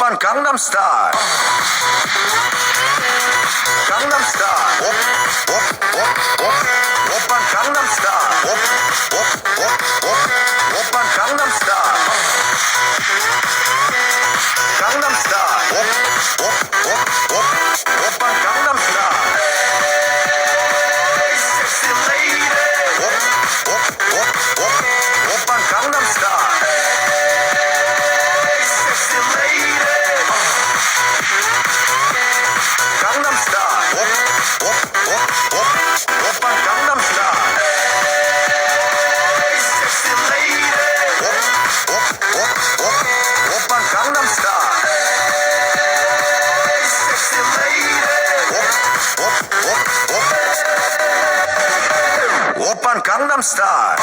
오빤 강남스타일. 강남스타일. 오빤 강남스타일. 오빤 강남스타일. 강남스타일. 오빤 강남스타일. Sexy lady. 오빤 강남스타일. Sexy lady. 강남스타일. 오빤 강남스타일. Sexy lady. 오빤 강남스타일. Sexy lady. 오빤 강남스타일.